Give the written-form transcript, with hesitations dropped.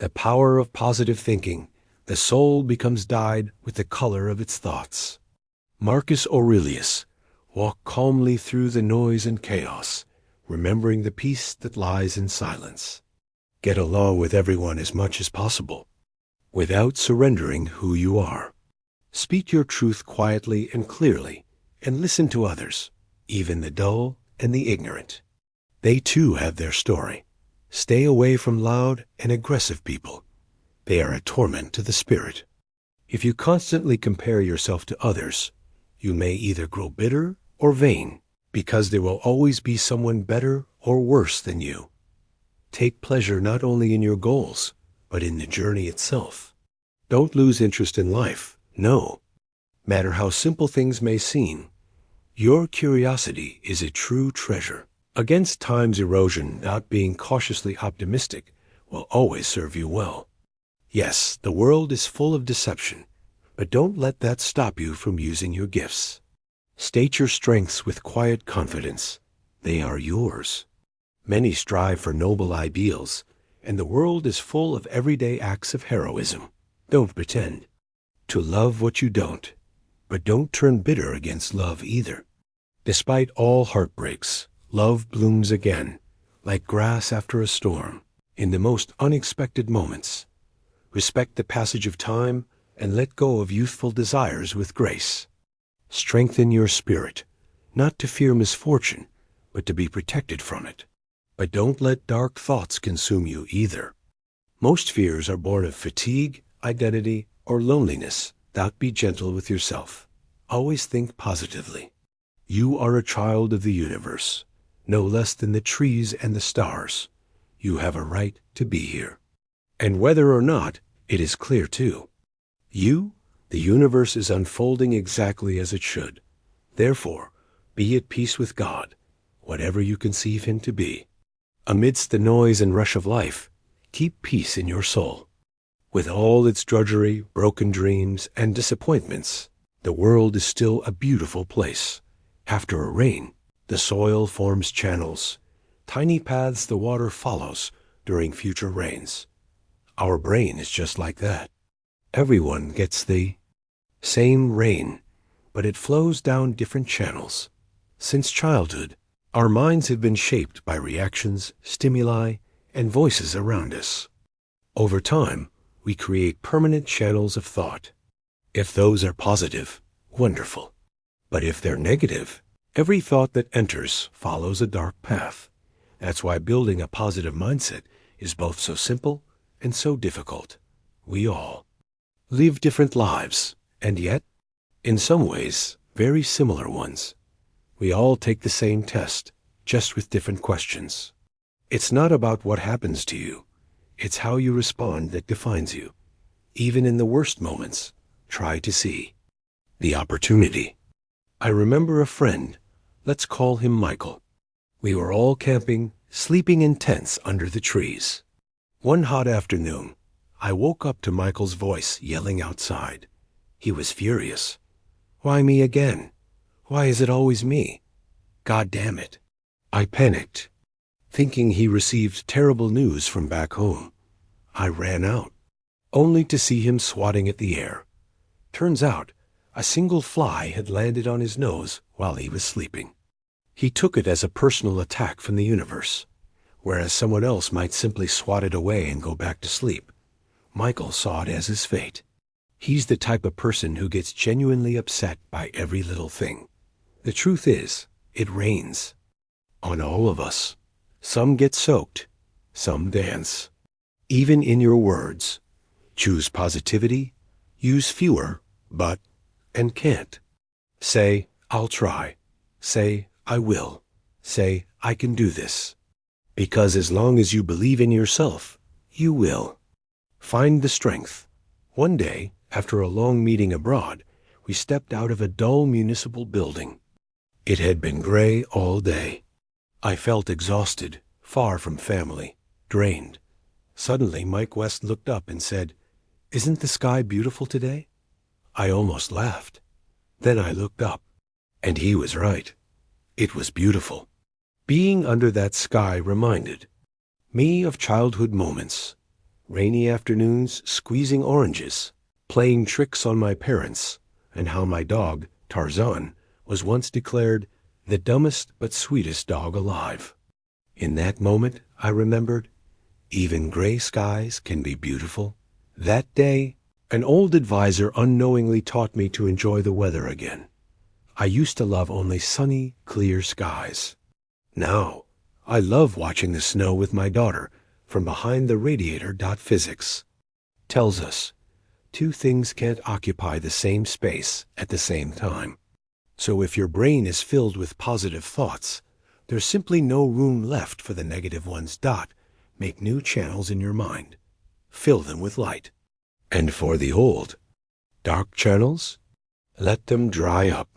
The power of positive thinking. The soul becomes dyed with the color of its thoughts. Marcus Aurelius, walk calmly through the noise and chaos, remembering the peace that lies in silence. Get along with everyone as much as possible, without surrendering who you are. Speak your truth quietly and clearly, and listen to others, even the dull and the ignorant. They too have their story. Stay away from loud and aggressive people. They are a torment to the spirit. If you constantly compare yourself to others, you may either grow bitter or vain, because there will always be someone better or worse than you. Take pleasure not only in your goals, but in the journey itself. Don't lose interest in life. No matter how simple things may seem, your curiosity is a true treasure. Against time's erosion, not being cautiously optimistic will always serve you well. Yes, the world is full of deception, but don't let that stop you from using your gifts. State your strengths with quiet confidence. They are yours. Many strive for noble ideals, and the world is full of everyday acts of heroism. Don't pretend to love what you don't, but don't turn bitter against love either. Despite all heartbreaks, love blooms again, like grass after a storm, in the most unexpected moments. Respect the passage of time and let go of youthful desires with grace. Strengthen your spirit, not to fear misfortune, but to be protected from it. But don't let dark thoughts consume you either. Most fears are born of fatigue, identity, or loneliness. Be gentle with yourself. Always think positively. You are a child of the universe, no less than the trees and the stars. You have a right to be here. And whether or not, it is clear too. The universe is unfolding exactly as it should. Therefore, be at peace with God, whatever you conceive him to be. Amidst the noise and rush of life, keep peace in your soul. With all its drudgery, broken dreams, and disappointments, the world is still a beautiful place. After a rain, the soil forms channels, tiny paths the water follows during future rains. Our brain is just like that. Everyone gets the same rain, but it flows down different channels. Since childhood, our minds have been shaped by reactions, stimuli, and voices around us. Over time, we create permanent channels of thought. If those are positive, wonderful. But if they're negative, every thought that enters follows a dark path. That's why building a positive mindset is both so simple and so difficult. We all live different lives, and yet, in some ways, very similar ones. We all take the same test, just with different questions. It's not about what happens to you. It's how you respond that defines you. Even in the worst moments, try to see the opportunity. I remember a friend, let's call him Michael. We were all camping, sleeping in tents under the trees. One hot afternoon, I woke up to Michael's voice yelling outside. He was furious. Why me again? Why is it always me? God damn it. I panicked, thinking he received terrible news from back home. I ran out, only to see him swatting at the air. Turns out, a single fly had landed on his nose while he was sleeping. He took it as a personal attack from the universe, whereas someone else might simply swat it away and go back to sleep. Michael saw it as his fate. He's the type of person who gets genuinely upset by every little thing. The truth is, it rains on all of us. Some get soaked, some dance. Even in your words, choose positivity, use fewer but and can't. Say, I'll try. Say, I will. Say, I can do this. Because as long as you believe in yourself, you will. Find the strength. One day, after a long meeting abroad, we stepped out of a dull municipal building. It had been gray all day. I felt exhausted, far from family, drained. Suddenly, Mike West looked up and said, "Isn't the sky beautiful today?" I almost laughed. Then I looked up, and he was right. It was beautiful. Being under that sky reminded me of childhood moments rainy afternoons squeezing oranges, playing tricks on my parents, and how my dog, Tarzan, was once declared the dumbest but sweetest dog alive. In that moment, I remembered, even gray skies can be beautiful. That day, an old advisor unknowingly taught me to enjoy the weather again. I used to love only sunny, clear skies. Now, I love watching the snow with my daughter from behind the radiator. Physics tells us two things can't occupy the same space at the same time. So if your brain is filled with positive thoughts, there's simply no room left for the negative ones. Make new channels in your mind. Fill them with light. And for the old, dark channels, let them dry up.